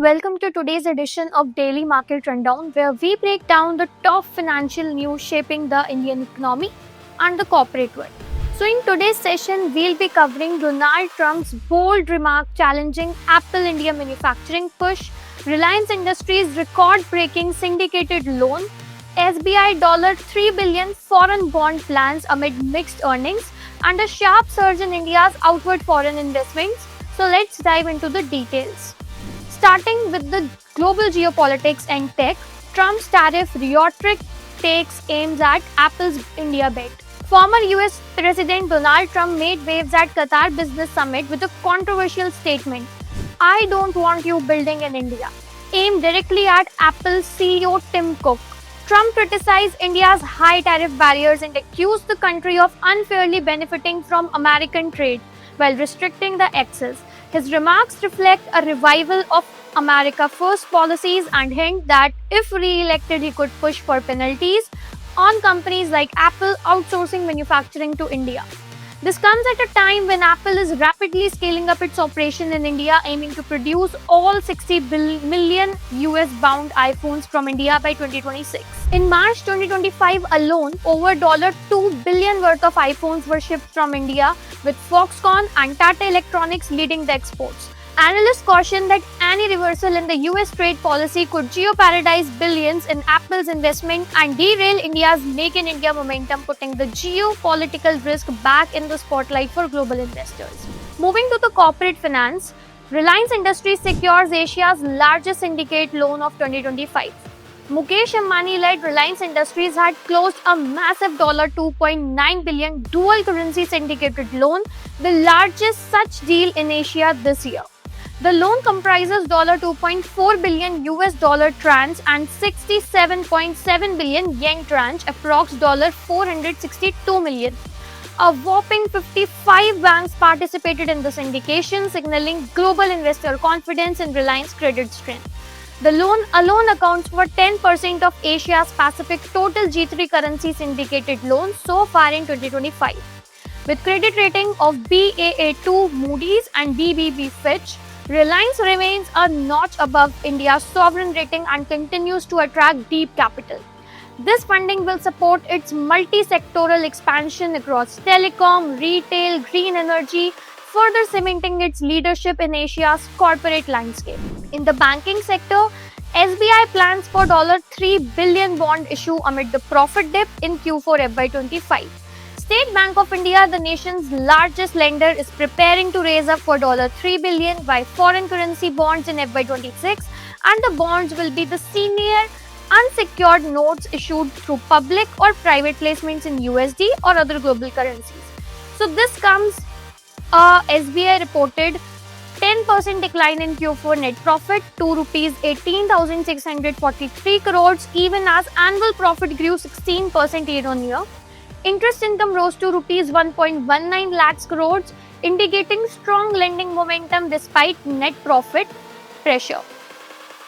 Welcome to today's edition of Daily Market Rundown, where we break down the top financial news shaping the Indian economy and the corporate world. So, in today's session, we'll be covering Donald Trump's bold remark challenging Apple India manufacturing push, Reliance Industries' record breaking syndicated loan, SBI $3 billion foreign bond plans amid mixed earnings, and a sharp surge in India's outward foreign investments. So, let's dive into the details. Starting with the global geopolitics and tech, Trump's tariff rhetoric takes aims at Apple's India bet. Former US President Donald Trump made waves at Qatar Business Summit with a controversial statement, "I don't want you building in India," aimed directly at Apple CEO Tim Cook. Trump criticized India's high tariff barriers and accused the country of unfairly benefiting from American trade while restricting the access. His remarks reflect a revival of America First policies and hint that if re-elected he could push for penalties on companies like Apple outsourcing manufacturing to India. This comes at a time when Apple is rapidly scaling up its operation in India, aiming to produce all 60 million US-bound iPhones from India by 2026. In March 2025 alone, over $2 billion worth of iPhones were shipped from India, with Foxconn and Tata Electronics leading the exports. Analysts caution that any reversal in the US trade policy could jeopardize billions in Apple's investment and derail India's Make in India momentum, putting the geopolitical risk back in the spotlight for global investors. Moving to the corporate finance, Reliance Industries secures Asia's largest syndicate loan of 2025. Mukesh Ambani-led Reliance Industries had closed a massive $2.9 billion dual currency syndicated loan, the largest such deal in Asia this year. The loan comprises $2.4 billion US dollar tranche and 67.7 billion yen tranche, approx $462 million. A whopping 55 banks participated in the syndication, signaling global investor confidence in Reliance credit strength. The loan alone accounts for 10% of Asia's Pacific total G3 currency syndicated loans so far in 2025. With credit rating of Baa2 Moody's and BBB Fitch, Reliance remains a notch above India's sovereign rating and continues to attract deep capital. This funding will support its multi-sectoral expansion across telecom, retail, green energy, further cementing its leadership in Asia's corporate landscape. In the banking sector, SBI plans for $3 billion bond issue amid the profit dip in Q4 FY25. State Bank of India, the nation's largest lender, is preparing to raise up for $3 billion by foreign currency bonds in FY26, and the bonds will be the senior unsecured notes issued through public or private placements in USD or other global currencies. So this comes SBI reported 10% decline in Q4 net profit to Rs 18,643 crores, even as annual profit grew 16% year-on-year. Interest income rose to Rs 1.19 lakhs crores, indicating strong lending momentum despite net profit pressure.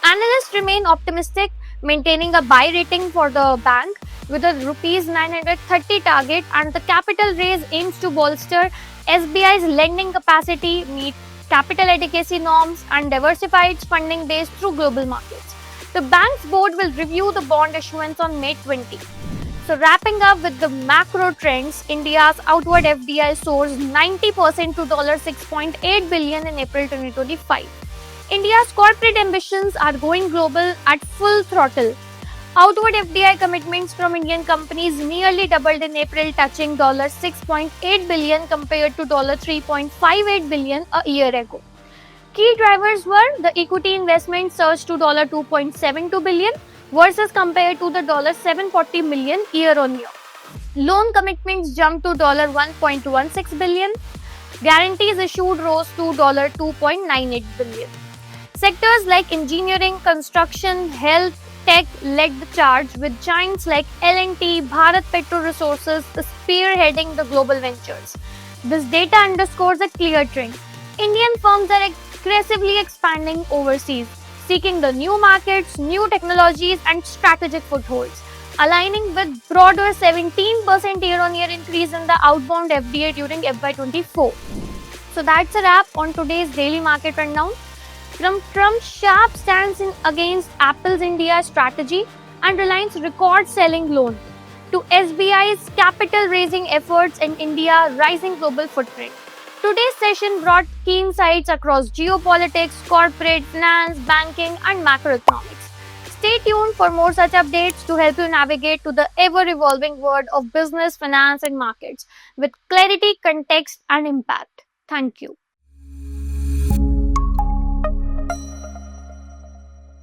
Analysts remain optimistic, maintaining a buy rating for the bank with a Rs 930 target, and the capital raise aims to bolster SBI's lending capacity, meet capital adequacy norms, and diversify its funding base through global markets. The bank's board will review the bond issuance on May 20. So wrapping up with the macro trends, India's outward FDI soars 90% to $6.8 billion in April 2025. India's corporate ambitions are going global at full throttle. Outward FDI commitments from Indian companies nearly doubled in April, touching $6.8 billion compared to $3.58 billion a year ago. Key drivers were the equity investment surged to $2.72 billion versus compared to the $740 million year-on-year. Loan commitments jumped to $1.16 billion. Guarantees issued rose to $2.98 billion. Sectors like engineering, construction, health, tech led the charge, with giants like L&T, Bharat Petro Resources spearheading the global ventures. This data underscores a clear trend. Indian firms are aggressively expanding overseas, seeking the new markets, new technologies, and strategic footholds, aligning with broader 17% year-on-year increase in the outbound FDI during FY24. So that's a wrap on today's daily market rundown. From Trump's sharp stance against Apple's India strategy and Reliance record selling loan, to SBI's capital raising efforts and India's rising global footprint. Today's session brought key insights across geopolitics, corporate finance, banking, and macroeconomics. Stay tuned for more such updates to help you navigate to the ever-evolving world of business, finance, and markets with clarity, context, and impact. Thank you.